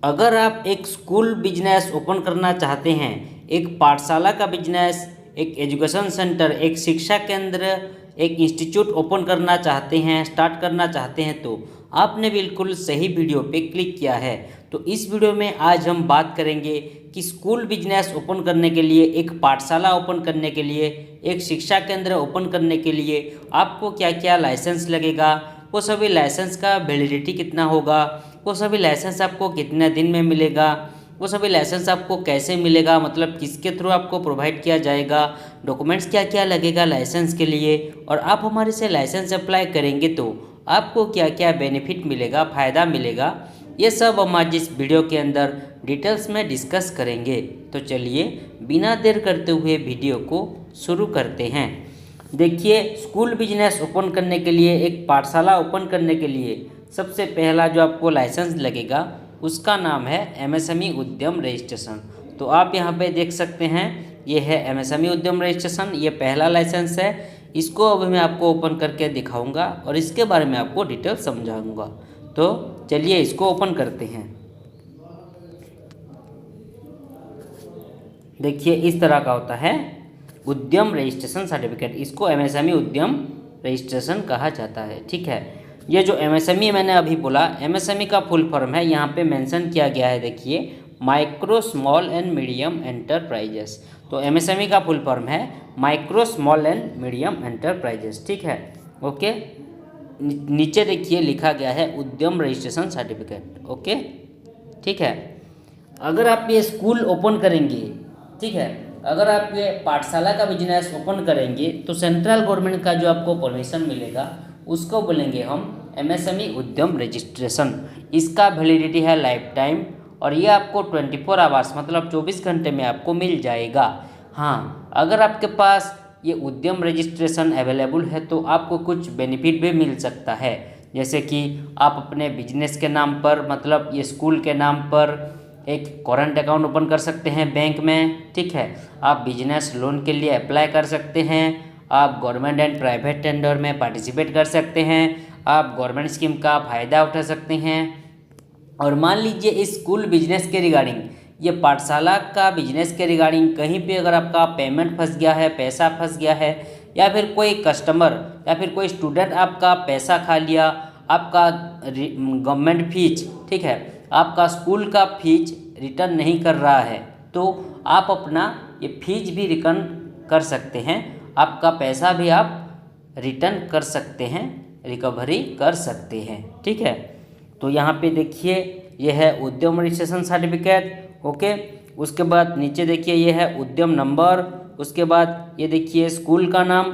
अगर आप एक स्कूल बिजनेस ओपन करना चाहते हैं, एक पाठशाला का बिजनेस, एक एजुकेशन सेंटर, एक शिक्षा केंद्र, एक इंस्टीट्यूट ओपन करना चाहते हैं, स्टार्ट करना चाहते हैं, तो आपने बिल्कुल सही वीडियो पे क्लिक किया है। तो इस वीडियो में आज हम बात करेंगे कि स्कूल बिजनेस ओपन करने के लिए, एक पाठशाला ओपन करने के लिए, एक शिक्षा केंद्र ओपन करने के लिए आपको क्या क्या लाइसेंस लगेगा, वो सभी लाइसेंस का वैलिडिटी कितना होगा, वो सभी लाइसेंस आपको कितने दिन में मिलेगा, वो सभी लाइसेंस आपको कैसे मिलेगा, मतलब किसके थ्रू आपको प्रोवाइड किया जाएगा, डॉक्यूमेंट्स क्या क्या लगेगा लाइसेंस के लिए, और आप हमारे से लाइसेंस अप्लाई करेंगे तो आपको क्या क्या बेनिफिट मिलेगा, फ़ायदा मिलेगा, ये सब हम आज इस वीडियो के अंदर डिटेल्स में डिस्कस करेंगे। तो चलिए बिना देर करते हुए वीडियो को शुरू करते हैं। देखिए, स्कूल बिजनेस ओपन करने के लिए, एक पाठशाला ओपन करने के लिए सबसे पहला जो आपको लाइसेंस लगेगा उसका नाम है एमएसएमई उद्यम रजिस्ट्रेशन। तो आप यहाँ पे देख सकते हैं, ये है एमएसएमई उद्यम रजिस्ट्रेशन, ये पहला लाइसेंस है। इसको अभी मैं आपको ओपन करके दिखाऊंगा और इसके बारे में आपको डिटेल समझाऊंगा। तो चलिए इसको ओपन करते हैं। देखिए इस तरह का होता है उद्यम रजिस्ट्रेशन सर्टिफिकेट, इसको एमएसएमई उद्यम रजिस्ट्रेशन कहा जाता है। ठीक है, ये जो एमएसएमई मैंने अभी बोला, एमएसएमई का फुल फॉर्म है, यहाँ पे मेंशन किया गया है। देखिए, micro small and medium enterprises. तो एमएसएमई का फुल फॉर्म है micro small and medium enterprises. ठीक है, ओके। नीचे देखिए लिखा गया है उद्यम रजिस्ट्रेशन सर्टिफिकेट। ओके, ठीक है। अगर आप ये स्कूल ओपन करेंगे, ठीक है, अगर आप ये पाठशाला का बिजनेस ओपन करेंगे तो सेंट्रल गवर्नमेंट का जो आपको परमिशन मिलेगा उसको बोलेंगे हम एमएसएमई उद्यम रजिस्ट्रेशन। इसका वैलिडिटी है लाइफ टाइम और ये आपको 24 आवर्स मतलब 24 घंटे में आपको मिल जाएगा। हाँ, अगर आपके पास ये उद्यम रजिस्ट्रेशन अवेलेबल है तो आपको कुछ बेनिफिट भी मिल सकता है, जैसे कि आप अपने बिजनेस के नाम पर, मतलब ये स्कूल के नाम पर एक करंट अकाउंट ओपन कर सकते हैं बैंक में। ठीक है, आप बिजनेस लोन के लिए अप्लाई कर सकते हैं, आप गवर्नमेंट एंड प्राइवेट टेंडर में पार्टिसिपेट कर सकते हैं, आप गवर्नमेंट स्कीम का फ़ायदा उठा सकते हैं। और मान लीजिए इस स्कूल बिजनेस के रिगार्डिंग, ये पाठशाला का बिजनेस के रिगार्डिंग कहीं पे अगर आपका पेमेंट फंस गया है, पैसा फंस गया है, या फिर कोई कस्टमर या फिर कोई स्टूडेंट आपका पैसा खा लिया, आपका गवर्नमेंट फीस, ठीक है, आपका स्कूल का फीस रिटर्न नहीं कर रहा है, तो आप अपना ये फीस भी रिटर्न कर सकते हैं, आपका पैसा भी आप रिटर्न कर सकते हैं, रिकवरी कर सकते हैं। ठीक है, तो यहाँ पे देखिए ये है उद्यम रजिस्ट्रेशन सर्टिफिकेट। ओके, उसके बाद नीचे देखिए ये है उद्यम नंबर, उसके बाद ये देखिए स्कूल का नाम।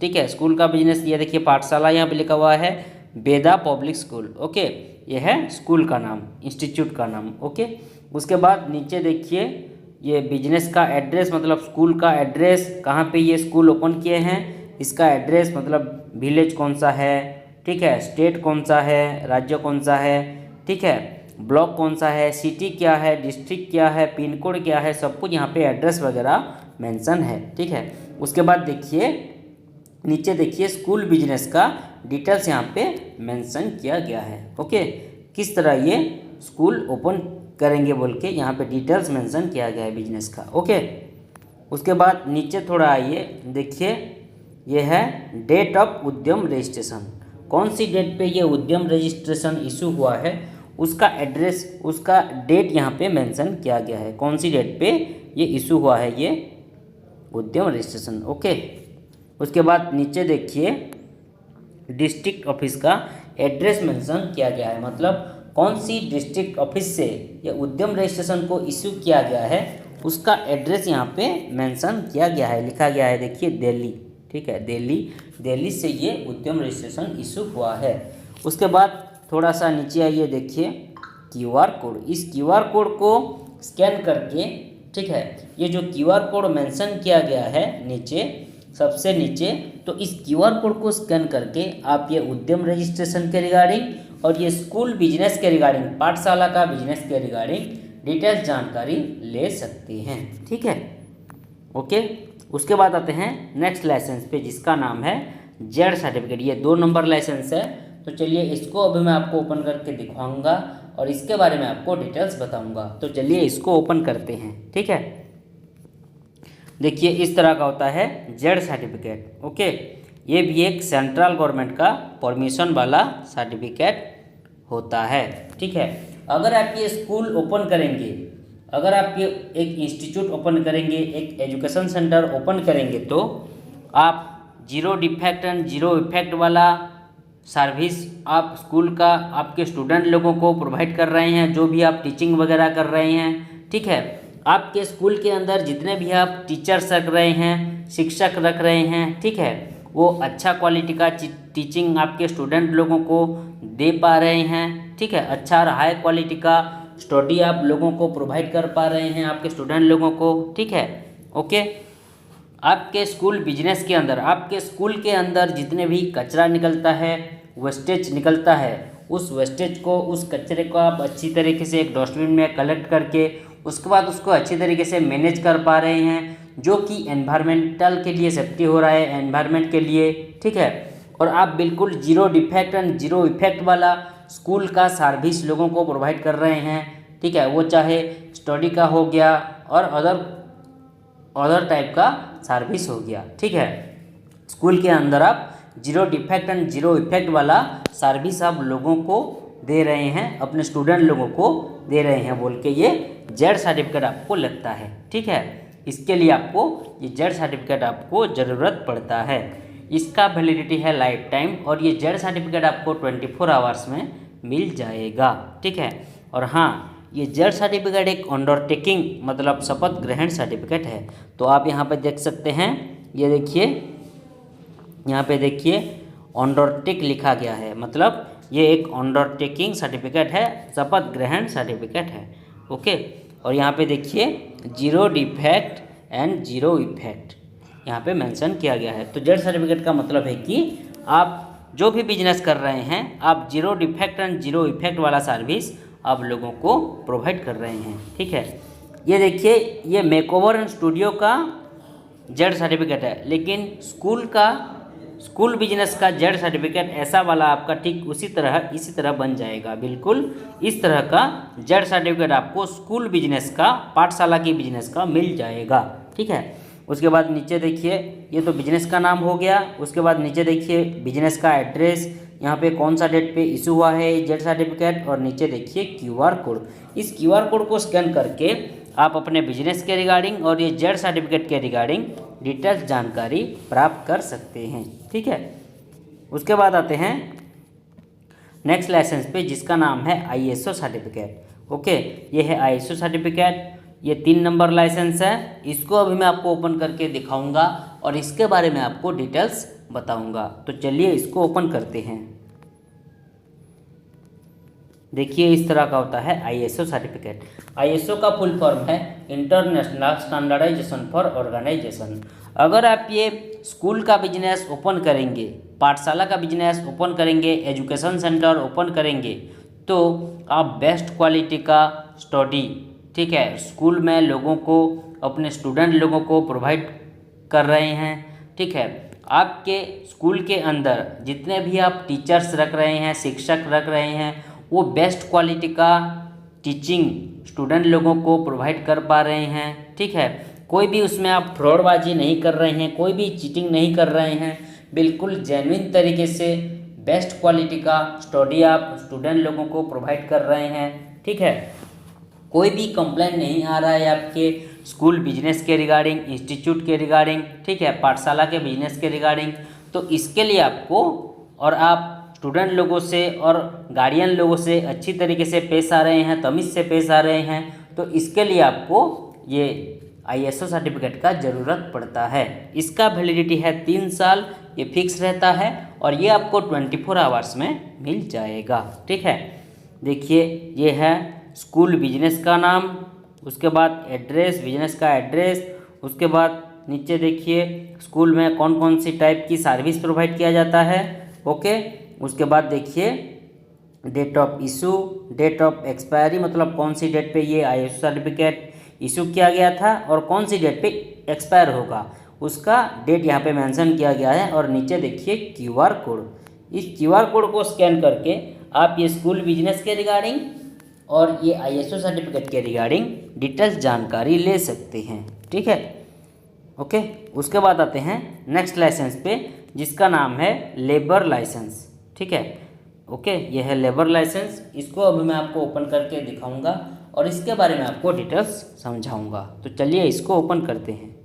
ठीक है, स्कूल का बिजनेस, ये देखिए पाठशाला यहाँ पे लिखा हुआ है वेदा पब्लिक स्कूल। ओके, ये है स्कूल का नाम, इंस्टीट्यूट का नाम। ओके, उसके बाद नीचे देखिए ये बिजनेस का एड्रेस, मतलब स्कूल का एड्रेस, कहाँ पे ये स्कूल ओपन किए हैं, इसका एड्रेस, मतलब विलेज कौन सा है, ठीक है, स्टेट कौन सा है, राज्य कौन सा है, ठीक है, ब्लॉक कौन सा है, सिटी क्या है, डिस्ट्रिक्ट क्या है, पिन कोड क्या है, सब कुछ यहाँ पे एड्रेस वगैरह मेंशन है। ठीक है, उसके बाद देखिए नीचे देखिए स्कूल बिजनेस का डिटेल्स यहाँ पे मेंशन किया गया है। ओके, किस तरह ये स्कूल ओपन करेंगे बोल के यहाँ पे डिटेल्स मेंशन किया गया है बिजनेस का। ओके, उसके बाद नीचे थोड़ा आइए, देखिए ये है डेट ऑफ उद्यम रजिस्ट्रेशन, कौन सी डेट पे ये उद्यम रजिस्ट्रेशन इशू हुआ है, उसका एड्रेस, उसका डेट यहाँ पे मेंशन किया गया है, कौन सी डेट पे ये इशू हुआ है ये उद्यम रजिस्ट्रेशन। ओके, उसके बाद नीचे देखिए डिस्ट्रिक्ट ऑफिस का एड्रेस मेंशन किया गया है, मतलब कौन सी डिस्ट्रिक्ट ऑफिस से ये उद्यम रजिस्ट्रेशन को इशू किया गया है उसका एड्रेस यहाँ पे मेंशन किया गया है, लिखा गया है। देखिए दिल्ली, ठीक है, दिल्ली से ये उद्यम रजिस्ट्रेशन इशू हुआ है। उसके बाद थोड़ा सा नीचे आइए, देखिए क्यूआर कोड, इस क्यूआर कोड को स्कैन करके, ठीक है, ये जो क्यूआर कोड मेंशन किया गया है नीचे, सबसे नीचे, तो इस क्यूआर कोड को स्कैन करके आप ये उद्यम रजिस्ट्रेशन के रिगार्डिंग और ये स्कूल बिजनेस के रिगार्डिंग, पाठशाला का बिजनेस के रिगार्डिंग डिटेल्स जानकारी ले सकते हैं। ठीक है, ओके। उसके बाद आते हैं नेक्स्ट लाइसेंस पे, जिसका नाम है जेड सर्टिफिकेट, ये 2 नंबर लाइसेंस है। तो चलिए इसको अभी मैं आपको ओपन करके दिखाऊंगा और इसके बारे में आपको डिटेल्स बताऊंगा। तो चलिए इसको ओपन करते हैं। ठीक है, देखिए इस तरह का होता है जेड सर्टिफिकेट। ओके, ये भी एक सेंट्रल गवर्नमेंट का परमिशन वाला सर्टिफिकेट होता है। ठीक है, अगर आप ये स्कूल ओपन करेंगे, अगर आप ये एक इंस्टीट्यूट ओपन करेंगे, एक एजुकेशन सेंटर ओपन करेंगे, तो आप zero defect and zero effect वाला सर्विस आप स्कूल का आपके स्टूडेंट लोगों को प्रोवाइड कर रहे हैं, जो भी आप टीचिंग वगैरह कर रहे हैं। ठीक है, आपके स्कूल के अंदर जितने भी आप टीचर्स रख रहे हैं, शिक्षक रख रहे हैं, ठीक है, वो अच्छा क्वालिटी का टीचिंग आपके स्टूडेंट लोगों को दे पा रहे हैं। ठीक है, अच्छा और हाई क्वालिटी का स्टडी आप लोगों को प्रोवाइड कर पा रहे हैं आपके स्टूडेंट लोगों को। ठीक है, ओके, आपके स्कूल बिजनेस के अंदर, आपके स्कूल के अंदर जितने भी कचरा निकलता है, वेस्टेज निकलता है, उस वेस्टेज को, उस कचरे को आप अच्छी तरीके से एक डस्टबिन में कलेक्ट करके उसके बाद उसको अच्छी तरीके से मैनेज कर पा रहे हैं, जो कि एनवायरमेंटल के लिए सेफ्टी हो रहा है, एनवायरमेंट के लिए। ठीक है, और आप बिल्कुल zero defect and zero effect वाला स्कूल का सर्विस लोगों को प्रोवाइड कर रहे हैं। ठीक है, वो चाहे स्टडी का हो गया और अदर टाइप का सर्विस हो गया। ठीक है, स्कूल के अंदर आप zero defect and zero effect वाला सर्विस आप लोगों को दे रहे हैं, अपने स्टूडेंट लोगों को दे रहे हैं बोल के ये जेड सर्टिफिकेट आपको लगता है। ठीक है, इसके लिए आपको ये जेड सर्टिफिकेट आपको ज़रूरत पड़ता है। इसका वैलिडिटी है लाइफ टाइम और ये जेड सर्टिफिकेट आपको 24 आवर्स में मिल जाएगा। ठीक है, और हाँ, ये जेड सर्टिफिकेट एक अंडरटेकिंग मतलब शपथ ग्रहण सर्टिफिकेट है। तो आप यहाँ पे देख सकते हैं, ये देखिए यहाँ पे देखिए अंडरटेक लिखा गया है, मतलब ये एक अंडरटेकिंग सर्टिफिकेट है, शपथ ग्रहण सर्टिफिकेट है। ओके, और यहाँ पे देखिए zero defect and zero effect यहाँ पे मेंशन किया गया है। तो जेड सर्टिफिकेट का मतलब है कि आप जो भी बिजनेस कर रहे हैं, आप zero defect and zero effect वाला सर्विस आप लोगों को प्रोवाइड कर रहे हैं। ठीक है, ये देखिए ये मेकओवर एंड स्टूडियो का जेड सर्टिफिकेट है, लेकिन स्कूल बिजनेस का जेड सर्टिफिकेट ऐसा वाला आपका ठीक इसी तरह बन जाएगा। बिल्कुल इस तरह का जेड सर्टिफिकेट आपको स्कूल बिजनेस का, पाठशाला की बिजनेस का मिल जाएगा। ठीक है, उसके बाद नीचे देखिए, ये तो बिजनेस का नाम हो गया। उसके बाद नीचे देखिए बिजनेस का एड्रेस, यहाँ पे कौन सा डेट पे इशू हुआ है जेड सर्टिफिकेट, और नीचे देखिए क्यूआर कोड। इस क्यूआर कोड को स्कैन करके आप अपने बिजनेस के रिगार्डिंग और ये जेड सर्टिफिकेट के रिगार्डिंग डिटेल्स जानकारी प्राप्त कर सकते हैं। ठीक है, उसके बाद आते हैं नेक्स्ट लाइसेंस पे, जिसका नाम है आईएसओ सर्टिफिकेट। ओके, ये है आईएसओ सर्टिफिकेट, ये 3 नंबर लाइसेंस है। इसको अभी मैं आपको ओपन करके दिखाऊंगा और इसके बारे में आपको डिटेल्स बताऊंगा। तो चलिए इसको ओपन करते हैं। देखिए इस तरह का होता है आईएसओ सर्टिफिकेट। आईएसओ का फुल फॉर्म है इंटरनेशनल स्टैंडर्डाइजेशन फॉर ऑर्गेनाइजेशन। अगर आप ये स्कूल का बिजनेस ओपन करेंगे, पाठशाला का बिजनेस ओपन करेंगे, एजुकेशन सेंटर ओपन करेंगे, तो आप बेस्ट क्वालिटी का स्टडी, ठीक है, स्कूल में लोगों को, अपने स्टूडेंट लोगों को प्रोवाइड कर रहे हैं। ठीक है, आपके स्कूल के अंदर जितने भी आप टीचर्स रख रहे हैं, शिक्षक रख रहे हैं, वो बेस्ट क्वालिटी का टीचिंग स्टूडेंट लोगों को प्रोवाइड कर पा रहे हैं। ठीक है, कोई भी उसमें आप फ्रॉडबाजी नहीं कर रहे हैं, कोई भी चीटिंग नहीं कर रहे हैं, बिल्कुल जेन्युइन तरीके से बेस्ट क्वालिटी का स्टडी आप स्टूडेंट लोगों को प्रोवाइड कर रहे हैं। ठीक है, कोई भी कंप्लेंट नहीं आ रहा है आपके स्कूल बिजनेस के रिगार्डिंग, इंस्टीट्यूट के रिगार्डिंग, ठीक है, पाठशाला के बिजनेस के रिगार्डिंग। तो इसके लिए आपको, और आप स्टूडेंट लोगों से और गार्डियन लोगों से अच्छी तरीके से पेश आ रहे हैं, तमीज़ से पेश आ रहे हैं, तो इसके लिए आपको ये आईएसओ सर्टिफिकेट का ज़रूरत पड़ता है। इसका वैलिडिटी है 3 साल, ये फिक्स रहता है और ये आपको 24 आवर्स में मिल जाएगा। ठीक है, देखिए ये है स्कूल बिजनेस का नाम, उसके बाद एड्रेस, बिजनेस का एड्रेस, उसके बाद नीचे देखिए स्कूल में कौन कौन सी टाइप की सर्विस प्रोवाइड किया जाता है। ओके, उसके बाद देखिए date of issue, date of expiry, मतलब कौन सी डेट पे ये आईएसओ सर्टिफिकेट इशू किया गया था और कौन सी डेट पे एक्सपायर होगा, उसका डेट यहाँ पे मेंशन किया गया है। और नीचे देखिए क्यूआर कोड, इस क्यूआर कोड को स्कैन करके आप ये स्कूल बिजनेस के रिगार्डिंग और ये ISO सर्टिफिकेट के रिगार्डिंग डिटेल्स जानकारी ले सकते हैं। ठीक है, ओके। उसके बाद आते हैं नेक्स्ट लाइसेंस पे, जिसका नाम है लेबर लाइसेंस। ठीक है, ओके, ये है लेबर लाइसेंस। इसको अभी मैं आपको ओपन करके दिखाऊंगा और इसके बारे में आपको डिटेल्स समझाऊंगा। तो चलिए इसको ओपन करते हैं।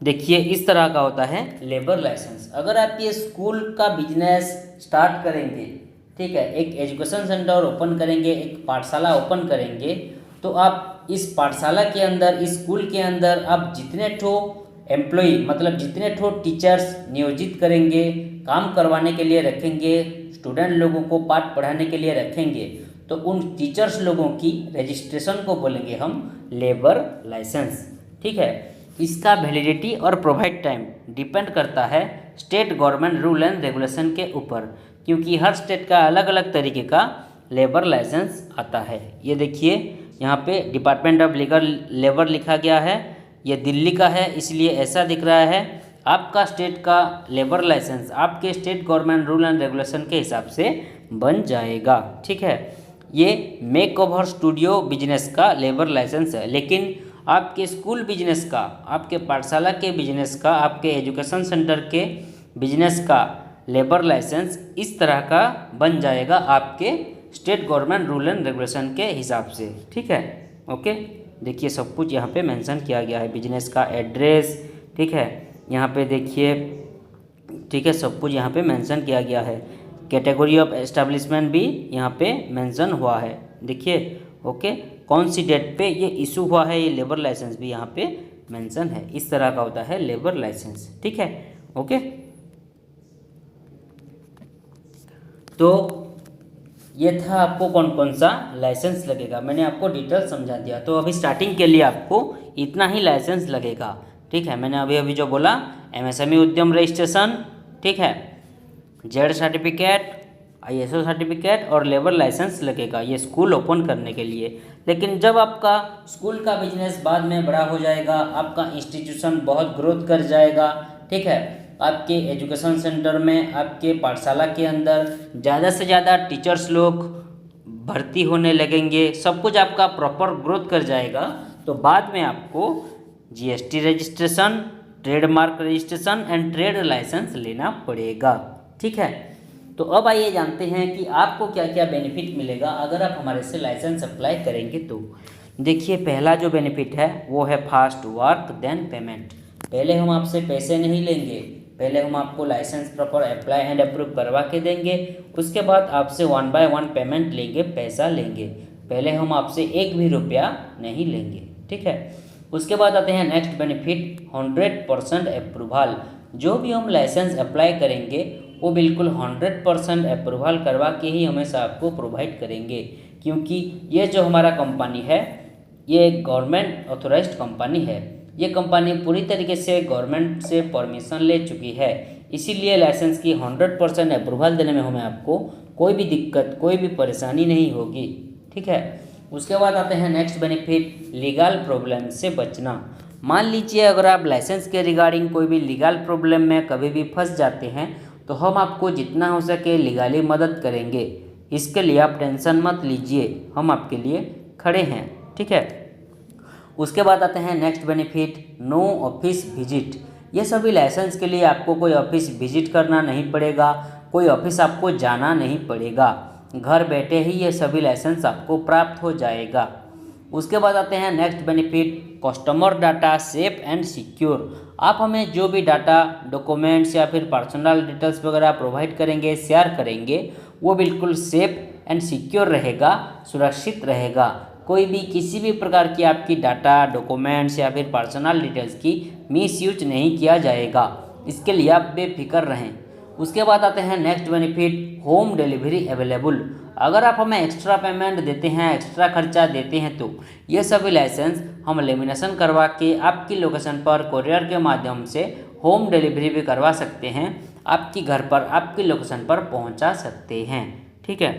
देखिए इस तरह का होता है लेबर लाइसेंस। अगर आप ये स्कूल का बिजनेस स्टार्ट करेंगे, ठीक है, एक एजुकेशन सेंटर ओपन करेंगे, एक पाठशाला ओपन करेंगे, तो आप इस पाठशाला के अंदर, इस स्कूल के अंदर आप जितने ठो एम्प्लॉई, मतलब जितने ठो टीचर्स नियोजित करेंगे, काम करवाने के लिए रखेंगे, स्टूडेंट लोगों को पाठ पढ़ाने के लिए रखेंगे, तो उन टीचर्स लोगों की रजिस्ट्रेशन को बोलेंगे हम लेबर लाइसेंस। ठीक है, इसका वैलिडिटी और प्रोवाइड टाइम डिपेंड करता है state government rule and regulation के ऊपर, क्योंकि हर स्टेट का अलग अलग तरीके का लेबर लाइसेंस आता है। ये देखिए यहाँ पे डिपार्टमेंट ऑफ लीगल लेबर लिखा गया है, ये दिल्ली का है इसलिए ऐसा दिख रहा है। आपका स्टेट का लेबर लाइसेंस आपके state government rule and regulation के हिसाब से बन जाएगा। ठीक है, ये मेक ओवर स्टूडियो बिजनेस का लेबर लाइसेंस है, लेकिन आपके स्कूल बिजनेस का, आपके पाठशाला के बिजनेस का, आपके एजुकेशन सेंटर के बिजनेस का लेबर लाइसेंस इस तरह का बन जाएगा आपके state government rule and regulation के हिसाब से। ठीक है, ओके। देखिए सब कुछ यहाँ पे मेंशन किया गया है, बिजनेस का एड्रेस, ठीक है, यहाँ पे देखिए, ठीक है, सब कुछ यहाँ पे मेंशन किया गया है। कैटेगरी ऑफ एस्टेब्लिशमेंट भी यहाँ पे मेंशन हुआ है। देखिए, ओके, कौन सी डेट पे ये इशू हुआ है, ये लेबर लाइसेंस भी यहाँ पे मेंशन है। इस तरह का होता है लेबर लाइसेंस। ठीक है, ओके। तो ये था आपको कौन कौन सा लाइसेंस लगेगा, मैंने आपको डिटेल समझा दिया। तो अभी स्टार्टिंग के लिए आपको इतना ही लाइसेंस लगेगा। ठीक है, मैंने अभी जो बोला, MSME उद्यम रजिस्ट्रेशन, ठीक है, जेड सर्टिफिकेट, ISO सर्टिफिकेट और लेबर लाइसेंस लगेगा ये स्कूल ओपन करने के लिए। लेकिन जब आपका स्कूल का बिजनेस बाद में बड़ा हो जाएगा, आपका इंस्टीट्यूशन बहुत ग्रोथ कर जाएगा, ठीक है, आपके एजुकेशन सेंटर में, आपके पाठशाला के अंदर ज़्यादा से ज़्यादा टीचर्स लोग भर्ती होने लगेंगे, सब कुछ आपका प्रॉपर ग्रोथ कर जाएगा, तो बाद में आपको GST registration, trademark registration and trade licence लेना पड़ेगा। ठीक है, तो अब आइए जानते हैं कि आपको क्या क्या बेनिफिट मिलेगा अगर आप हमारे से लाइसेंस अप्लाई करेंगे। तो देखिए पहला जो बेनिफिट है वो है फास्ट वर्क देन पेमेंट। पहले हम आपसे पैसे नहीं लेंगे, पहले हम आपको licence proper apply and approve करवा के देंगे, उसके बाद आपसे 1 बाय 1 पेमेंट लेंगे, पैसा लेंगे। पहले हम आपसे 1 भी रुपया नहीं लेंगे। ठीक है, उसके बाद आते हैं नेक्स्ट बेनिफिट 100% अप्रूवल। जो भी हम लाइसेंस अप्लाई करेंगे वो बिल्कुल 100% अप्रूवल करवा के ही हमेशा आपको प्रोवाइड करेंगे, क्योंकि ये जो हमारा कंपनी है ये एक गवर्नमेंट ऑथोराइज्ड कंपनी है। ये कंपनी पूरी तरीके से गवर्नमेंट से परमिशन ले चुकी है, इसीलिए लाइसेंस की 100% अप्रूवल देने में हमें आपको कोई भी दिक्कत, कोई भी परेशानी नहीं होगी। ठीक है, उसके बाद आते हैं नेक्स्ट बेनिफिट लीगल प्रॉब्लम से बचना। मान लीजिए अगर आप लाइसेंस के रिगार्डिंग कोई भी लीगल प्रॉब्लम में कभी भी फंस जाते हैं, तो हम आपको जितना हो सके लीगली मदद करेंगे। इसके लिए आप टेंशन मत लीजिए, हम आपके लिए खड़े हैं। ठीक है, उसके बाद आते हैं next benefit no office visit. ये सभी लाइसेंस के लिए आपको कोई ऑफिस विजिट करना नहीं पड़ेगा, कोई ऑफिस आपको जाना नहीं पड़ेगा, घर बैठे ही ये सभी लाइसेंस आपको प्राप्त हो जाएगा। उसके बाद आते हैं next benefit customer data safe and secure. आप हमें जो भी डाटा, डॉक्यूमेंट्स या फिर पर्सनल डिटेल्स वगैरह प्रोवाइड करेंगे, शेयर करेंगे, वो बिल्कुल सेफ एंड सिक्योर रहेगा, सुरक्षित रहेगा। कोई भी किसी भी प्रकार की आपकी डाटा, डॉक्यूमेंट्स या फिर पर्सनल डिटेल्स की मिसयूज नहीं किया जाएगा, इसके लिए आप बेफिक्र रहें। उसके बाद आते हैं next benefit home delivery available. अगर आप हमें एक्स्ट्रा पेमेंट देते हैं, एक्स्ट्रा खर्चा देते हैं, तो ये सभी लाइसेंस हम लेमिनेशन करवा के आपकी लोकेशन पर कोरियर के माध्यम से होम डिलीवरी भी करवा सकते हैं, आपकी घर पर, आपकी लोकेशन पर पहुंचा सकते हैं। ठीक है,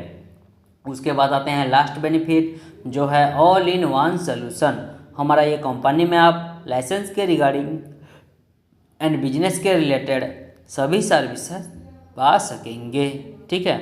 उसके बाद आते हैं लास्ट बेनिफिट जो है ऑल इन वन सोल्यूशन। हमारा ये कंपनी में आप लाइसेंस के रिगार्डिंग एंड बिजनेस के रिलेटेड सभी सर्विसेज पा सकेंगे। ठीक है,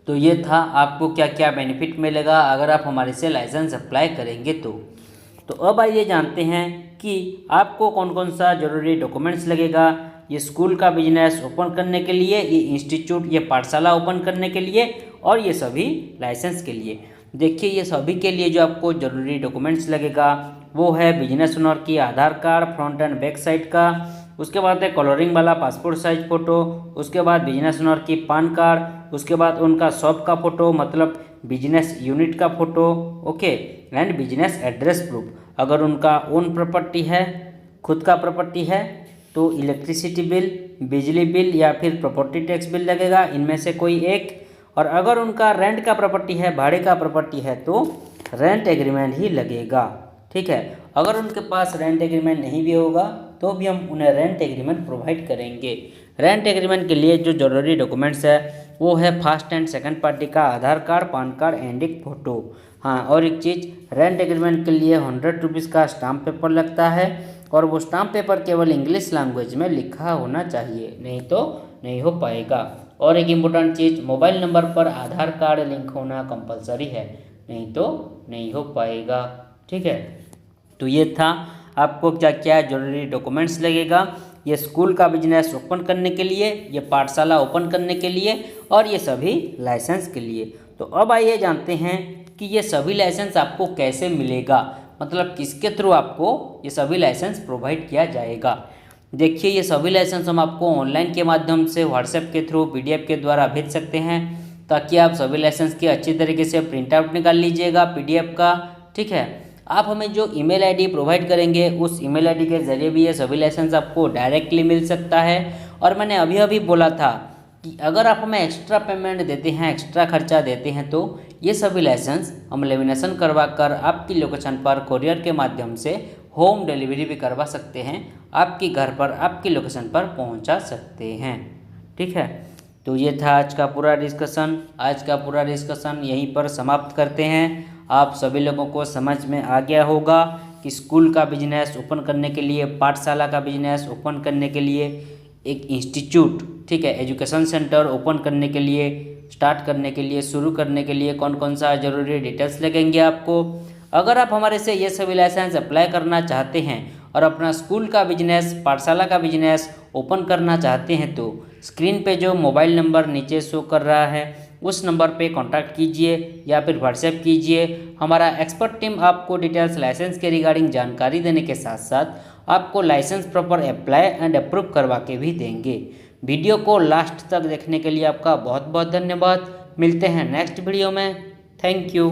तो ये था आपको क्या क्या बेनिफिट मिलेगा अगर आप हमारे से लाइसेंस अप्लाई करेंगे तो अब आइए जानते हैं कि आपको कौन कौन सा ज़रूरी डॉक्यूमेंट्स लगेगा ये स्कूल का बिजनेस ओपन करने के लिए, ये इंस्टीट्यूट, ये पाठशाला ओपन करने के लिए और ये सभी लाइसेंस के लिए। देखिए ये सभी के लिए जो आपको ज़रूरी डॉक्यूमेंट्स लगेगा वो है बिजनेस ओनर की Aadhaar card front and back side का, उसके बाद है कलरिंग वाला पासपोर्ट साइज फ़ोटो, उसके बाद बिजनेस ओनर की पान कार्ड, उसके बाद उनका शॉप का फ़ोटो मतलब बिजनेस यूनिट का photo, okay, and business address proof. अगर उनका ओन प्रॉपर्टी है, खुद का प्रॉपर्टी है तो इलेक्ट्रिसिटी बिल, बिजली बिल या फिर प्रॉपर्टी टैक्स बिल लगेगा, इनमें से कोई एक। और अगर उनका रेंट का प्रॉपर्टी है, भाड़े का प्रॉपर्टी है तो रेंट एग्रीमेंट ही लगेगा, ठीक है। अगर उनके पास रेंट एग्रीमेंट नहीं भी होगा तो भी हम उन्हें रेंट एग्रीमेंट प्रोवाइड करेंगे। रेंट एग्रीमेंट के लिए जो ज़रूरी डॉक्यूमेंट्स है वो है फर्स्ट एंड सेकंड पार्टी का आधार कार्ड, पान कार्ड एंड एक फ़ोटो। हाँ, और एक चीज़, रेंट एग्रीमेंट के लिए 100 रुपीज़ का स्टाम्प पेपर लगता है और वो स्टाम्प पेपर केवल इंग्लिश लैंग्वेज में लिखा होना चाहिए, नहीं तो नहीं हो पाएगा। और एक इम्पोर्टेंट चीज़, मोबाइल नंबर पर आधार कार्ड लिंक होना कंपलसरी है, नहीं तो नहीं हो पाएगा, ठीक है। तो ये था आपको क्या क्या ज़रूरी डॉक्यूमेंट्स लगेगा ये स्कूल का बिजनेस ओपन करने के लिए, ये पाठशाला ओपन करने के लिए और ये सभी लाइसेंस के लिए। तो अब आइए जानते हैं कि ये सभी लाइसेंस आपको कैसे मिलेगा, मतलब किसके थ्रू आपको ये सभी लाइसेंस प्रोवाइड किया जाएगा। देखिए ये सभी लाइसेंस हम आपको ऑनलाइन के माध्यम से व्हाट्सएप के थ्रू PDF के द्वारा भेज सकते हैं ताकि आप सभी लाइसेंस की अच्छी तरीके से प्रिंट आउट निकाल लीजिएगा PDF का, ठीक है। आप हमें जो ईमेल आईडी प्रोवाइड करेंगे उस ईमेल आईडी के ज़रिए भी ये सभी लाइसेंस आपको डायरेक्टली मिल सकता है। और मैंने अभी अभी बोला था कि अगर आप हमें एक्स्ट्रा पेमेंट देते हैं, एक्स्ट्रा खर्चा देते हैं तो ये सभी लाइसेंस हम लेमिनेशन करवा कर आपकी लोकेशन पर कोरियर के माध्यम से होम डिलीवरी भी करवा सकते हैं, आपके घर पर आपकी लोकेशन पर पहुंचा सकते हैं, ठीक है। तो ये था आज का पूरा डिस्कशन यहीं पर समाप्त करते हैं। आप सभी लोगों को समझ में आ गया होगा कि स्कूल का बिजनेस ओपन करने के लिए, पाठशाला का बिजनेस ओपन करने के लिए, एक इंस्टीट्यूट, ठीक है, एजुकेशन सेंटर ओपन करने के लिए, स्टार्ट करने के लिए, शुरू करने के लिए कौन कौन सा ज़रूरी डिटेल्स लगेंगे आपको। अगर आप हमारे से ये सभी लाइसेंस अप्लाई करना चाहते हैं और अपना स्कूल का बिजनेस, पाठशाला का बिजनेस ओपन करना चाहते हैं तो स्क्रीन पे जो मोबाइल नंबर नीचे शो कर रहा है उस नंबर पे कांटेक्ट कीजिए या फिर व्हाट्सएप कीजिए। हमारा एक्सपर्ट टीम आपको डिटेल्स लाइसेंस के रिगार्डिंग जानकारी देने के साथ साथ आपको licence proper apply and approve करवा के भी देंगे। वीडियो को लास्ट तक देखने के लिए आपका बहुत बहुत धन्यवाद। मिलते हैं नेक्स्ट वीडियो में। Thank you.